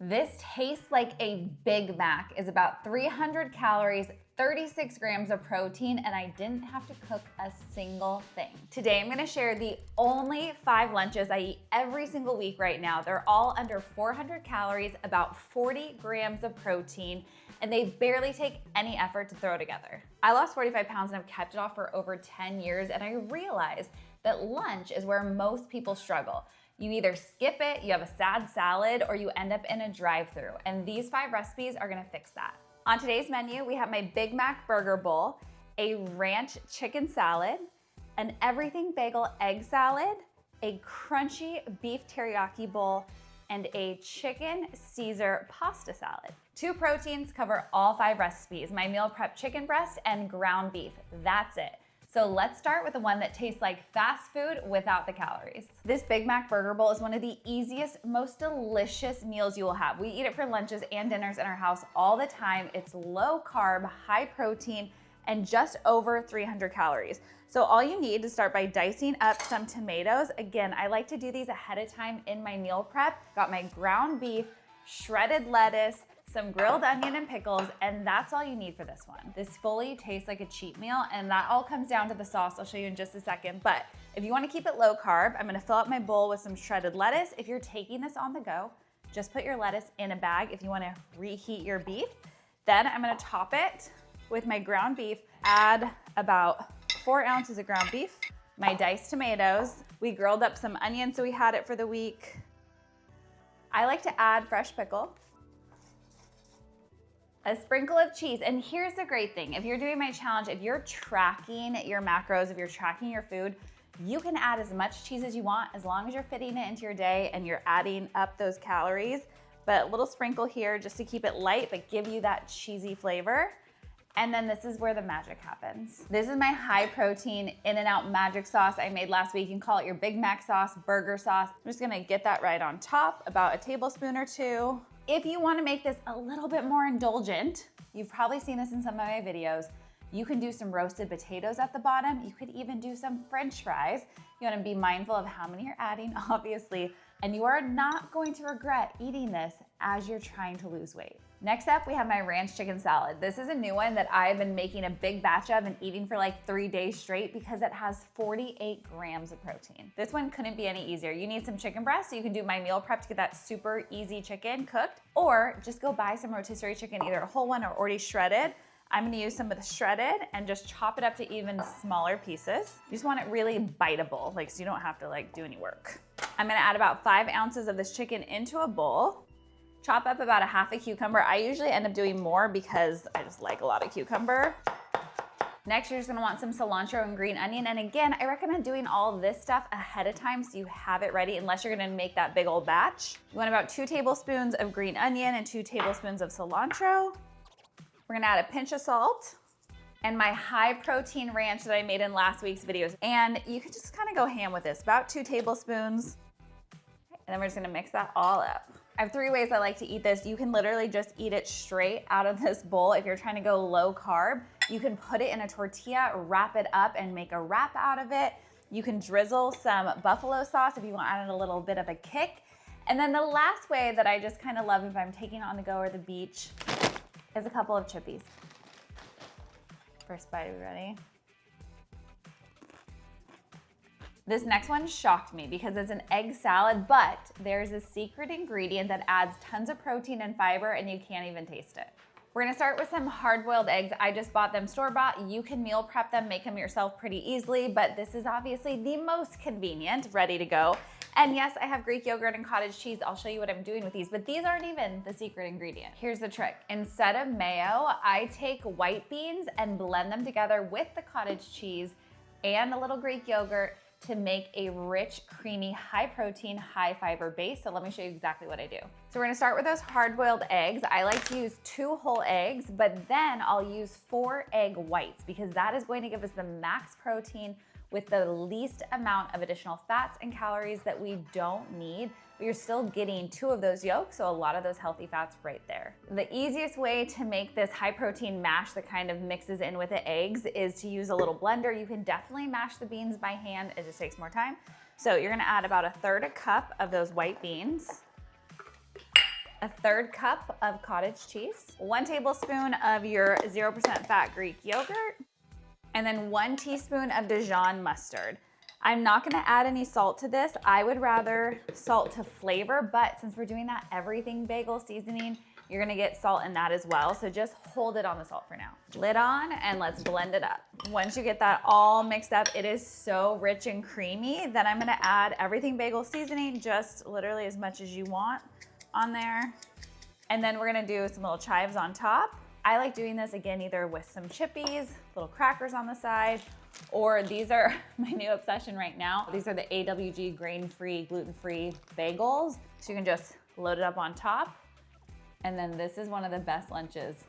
This tastes like a Big Mac, is about 300 calories, 36 grams of protein, and I didn't have to cook a single thing. Today, I'm gonna share the only 5 lunches I eat every single week right now. They're all under 400 calories, about 40 grams of protein, and they barely take any effort to throw together. I lost 45 pounds and I've kept it off for over 10 years, and I realized that lunch is where most people struggle. You either skip it, you have a sad salad, or you end up in a drive-thru. And these 5 recipes are gonna fix that. On today's menu, we have my Big Mac burger bowl, a ranch chicken salad, an everything bagel egg salad, a crunchy beef teriyaki bowl, and a chicken Caesar pasta salad. 2 proteins cover all 5 recipes, my meal prep chicken breast and ground beef. That's it. So let's start with the one that tastes like fast food without the calories. This Big Mac burger bowl is one of the easiest, most delicious meals you will have. We eat it for lunches and dinners in our house all the time. It's low carb, high protein, and just over 300 calories. So all you need to start by dicing up some tomatoes. Again, I like to do these ahead of time in my meal prep. Got my ground beef, shredded lettuce, some grilled onion and pickles, and that's all you need for this one. This fully tastes like a cheat meal, and that all comes down to the sauce I'll show you in just a second. But if you wanna keep it low carb, I'm gonna fill up my bowl with some shredded lettuce. If you're taking this on the go, just put your lettuce in a bag if you wanna reheat your beef. Then I'm gonna top it with my ground beef, add about 4 ounces of ground beef, my diced tomatoes. We grilled up some onions so we had it for the week. I like to add fresh pickle, a sprinkle of cheese. And here's the great thing. If you're doing my challenge, if you're tracking your macros, if you're tracking your food, you can add as much cheese as you want as long as you're fitting it into your day and you're adding up those calories. But a little sprinkle here just to keep it light, but give you that cheesy flavor. And then this is where the magic happens. This is my high protein In-N-Out magic sauce I made last week. You can call it your Big Mac sauce, burger sauce. I'm just gonna get that right on top, about a tablespoon or 2. If you wanna make this a little bit more indulgent, you've probably seen this in some of my videos, you can do some roasted potatoes at the bottom. You could even do some French fries. You wanna be mindful of how many you're adding, obviously, and you are not going to regret eating this as you're trying to lose weight. Next up, we have my ranch chicken salad. This is a new one that I've been making a big batch of and eating for like 3 days straight because it has 48 grams of protein. This one couldn't be any easier. You need some chicken breast, so you can do my meal prep to get that super easy chicken cooked, or just go buy some rotisserie chicken, either a whole one or already shredded. I'm gonna use some of the shredded and just chop it up to even smaller pieces. You just want it really biteable, like so you don't have to like do any work. I'm gonna add about 5 ounces of this chicken into a bowl. Chop up about a half a cucumber. I usually end up doing more because I just like a lot of cucumber. Next, you're just gonna want some cilantro and green onion. And again, I recommend doing all this stuff ahead of time so you have it ready unless you're gonna make that big old batch. You want about 2 tablespoons of green onion and 2 tablespoons of cilantro. We're gonna add a pinch of salt and my high protein ranch that I made in last week's videos. And you can just kind of go ham with this, about 2 tablespoons. And then we're just gonna mix that all up. I have 3 ways I like to eat this. You can literally just eat it straight out of this bowl. If you're trying to go low carb, you can put it in a tortilla, wrap it up and make a wrap out of it. You can drizzle some buffalo sauce if you want to add a little bit of a kick. And then the last way that I just kind of love if I'm taking it on the go or the beach is a couple of chippies. First bite, are we ready? This next one shocked me because it's an egg salad, but there's a secret ingredient that adds tons of protein and fiber and you can't even taste it. We're gonna start with some hard-boiled eggs. I just bought them store-bought. You can meal prep them, make them yourself pretty easily, but this is obviously the most convenient, ready to go. And yes, I have Greek yogurt and cottage cheese. I'll show you what I'm doing with these, but these aren't even the secret ingredient. Here's the trick. Instead of mayo, I take white beans and blend them together with the cottage cheese and a little Greek yogurt to make a rich, creamy, high protein, high fiber base. So let me show you exactly what I do. So we're gonna start with those hard-boiled eggs. I like to use 2 whole eggs, but then I'll use 4 egg whites because that is going to give us the max protein with the least amount of additional fats and calories that we don't need, but you're still getting 2 of those yolks, so a lot of those healthy fats right there. The easiest way to make this high protein mash that kind of mixes in with the eggs is to use a little blender. You can definitely mash the beans by hand, it just takes more time. So you're gonna add about 1/3 cup of those white beans. 1/3 cup of cottage cheese, 1 tablespoon of your 0% fat Greek yogurt, and then 1 teaspoon of Dijon mustard. I'm not gonna add any salt to this. I would rather salt to flavor, but since we're doing that everything bagel seasoning, you're gonna get salt in that as well. So just hold it on the salt for now. Lid on and let's blend it up. Once you get that all mixed up, it is so rich and creamy. Then I'm gonna add everything bagel seasoning, just literally as much as you want on there. And then we're gonna do some little chives on top. I like doing this again, either with some chippies, little crackers on the side, or these are my new obsession right now. These are the AWG grain-free, gluten-free bagels. So you can just load it up on top. And then this is one of the best lunches.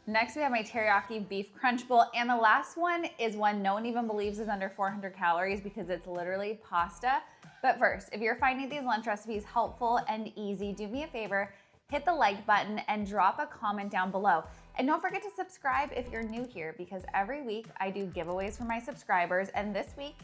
Next, we have my teriyaki beef crunch bowl. And the last one is one no one even believes is under 400 calories because it's literally pasta. But first, if you're finding these lunch recipes helpful and easy, do me a favor, hit the like button and drop a comment down below. And don't forget to subscribe if you're new here, because every week I do giveaways for my subscribers. And this week,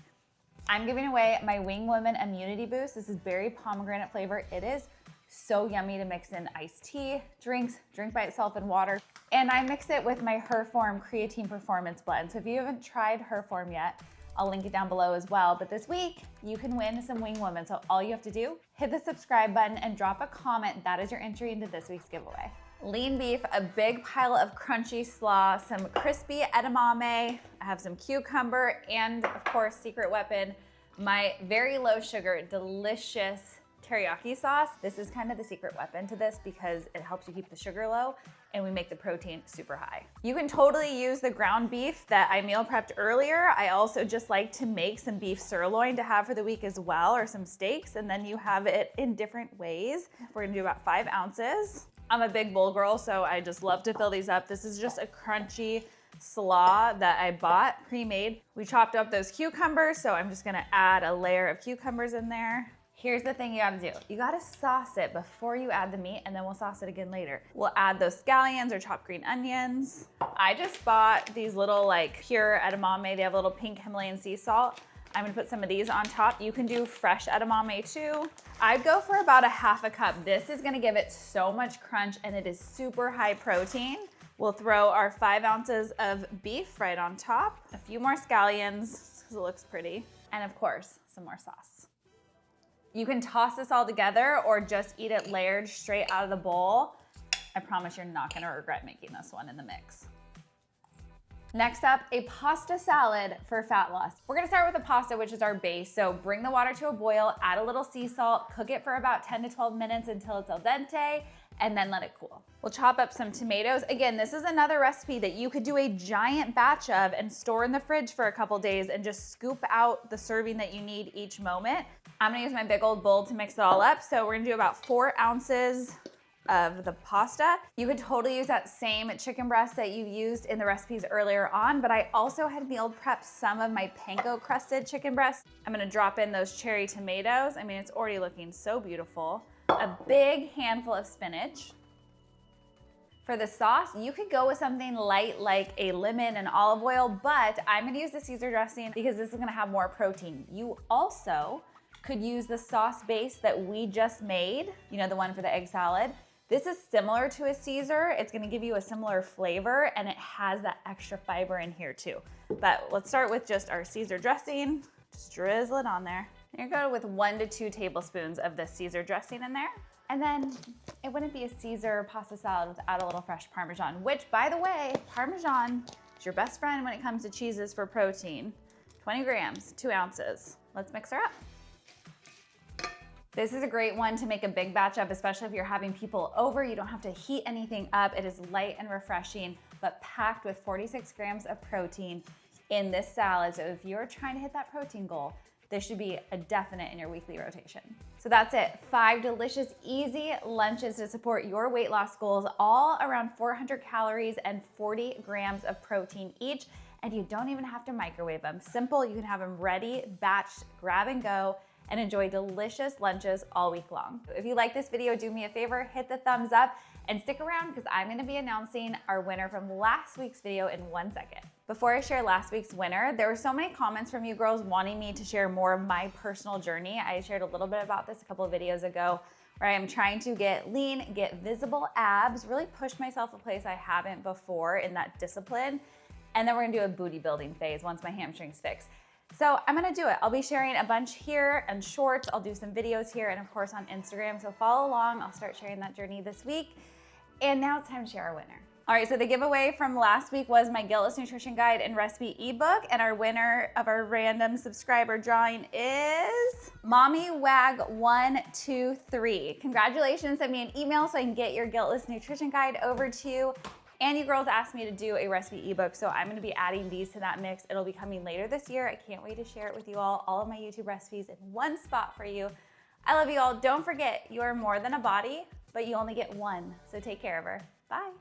I'm giving away my Wing Women Immunity Boost. This is berry pomegranate flavor. It is so yummy to mix in iced tea, drinks, drink by itself in water. And I mix it with my Herform Creatine Performance Blend. So if you haven't tried Herform yet, I'll link it down below as well. But this week, you can win some Wing Women. So all you have to do, hit the subscribe button and drop a comment. That is your entry into this week's giveaway. Lean beef, a big pile of crunchy slaw, some crispy edamame, I have some cucumber, and of course, secret weapon, my very low sugar, delicious teriyaki sauce. This is kind of the secret weapon to this because it helps you keep the sugar low and we make the protein super high. You can totally use the ground beef that I meal prepped earlier. I also just like to make some beef sirloin to have for the week as well, or some steaks, and then you have it in different ways. We're gonna do about 5 ounces. I'm a big bowl girl, so I just love to fill these up. This is just a crunchy slaw that I bought pre-made. We chopped up those cucumbers, so I'm just gonna add a layer of cucumbers in there. Here's the thing you gotta do. You gotta sauce it before you add the meat, and then we'll sauce it again later. We'll add those scallions or chopped green onions. I just bought these little like pure edamame. They have a little pink Himalayan sea salt. I'm gonna put some of these on top. You can do fresh edamame too. I'd go for about a half a cup. This is gonna give it so much crunch and it is super high protein. We'll throw our 5 ounces of beef right on top, a few more scallions because it looks pretty, and of course, some more sauce. You can toss this all together or just eat it layered straight out of the bowl. I promise you're not gonna regret making this one in the mix. Next up, a pasta salad for fat loss. We're gonna start with the pasta, which is our base. So bring the water to a boil, add a little sea salt, cook it for about 10 to 12 minutes until it's al dente, and then let it cool. We'll chop up some tomatoes. Again, this is another recipe that you could do a giant batch of and store in the fridge for a couple days and just scoop out the serving that you need each moment. I'm gonna use my big old bowl to mix it all up. So we're gonna do about 4 ounces of the pasta. You could totally use that same chicken breast that you used in the recipes earlier on, but I also had meal prepped some of my panko crusted chicken breast. I'm gonna drop in those cherry tomatoes. I mean, it's already looking so beautiful. A big handful of spinach. For the sauce, you could go with something light like a lemon and olive oil, but I'm gonna use the Caesar dressing because this is gonna have more protein. You also could use the sauce base that we just made, you know, the one for the egg salad. This is similar to a Caesar. It's gonna give you a similar flavor and it has that extra fiber in here too. But let's start with just our Caesar dressing. Just drizzle it on there. You're gonna go with 1 to 2 tablespoons of the Caesar dressing in there. And then it wouldn't be a Caesar pasta salad without a little fresh Parmesan, which by the way, Parmesan is your best friend when it comes to cheeses for protein. 20 grams, 2 ounces. Let's mix her up. This is a great one to make a big batch of, especially if you're having people over. You don't have to heat anything up. It is light and refreshing, but packed with 46 grams of protein in this salad. So if you're trying to hit that protein goal, this should be a definite in your weekly rotation. So that's it. 5 delicious, easy lunches to support your weight loss goals, all around 400 calories and 40 grams of protein each. And you don't even have to microwave them. Simple, you can have them ready, batched, grab and go, and enjoy delicious lunches all week long. If you like this video, do me a favor, hit the thumbs up and stick around because I'm gonna be announcing our winner from last week's video in 1 second. Before I share last week's winner, there were so many comments from you girls wanting me to share more of my personal journey. I shared a little bit about this a couple of videos ago right? I'm trying to get lean, get visible abs, really push myself a place I haven't before in that discipline. And then we're gonna do a booty building phase once my hamstring's fixed. So I'm gonna do it. I'll be sharing a bunch here and shorts. I'll do some videos here and of course on Instagram. So follow along. I'll start sharing that journey this week. And now it's time to share our winner. All right, so the giveaway from last week was my Guiltless Nutrition Guide and Recipe ebook, and our winner of our random subscriber drawing is MommyWag123. Congratulations, send me an email so I can get your Guiltless Nutrition Guide over to you. And you girls asked me to do a recipe ebook, so I'm gonna be adding these to that mix. It'll be coming later this year. I can't wait to share it with you all of my YouTube recipes in one spot for you. I love you all. Don't forget, you are more than a body, but you only get one, so take care of her. Bye.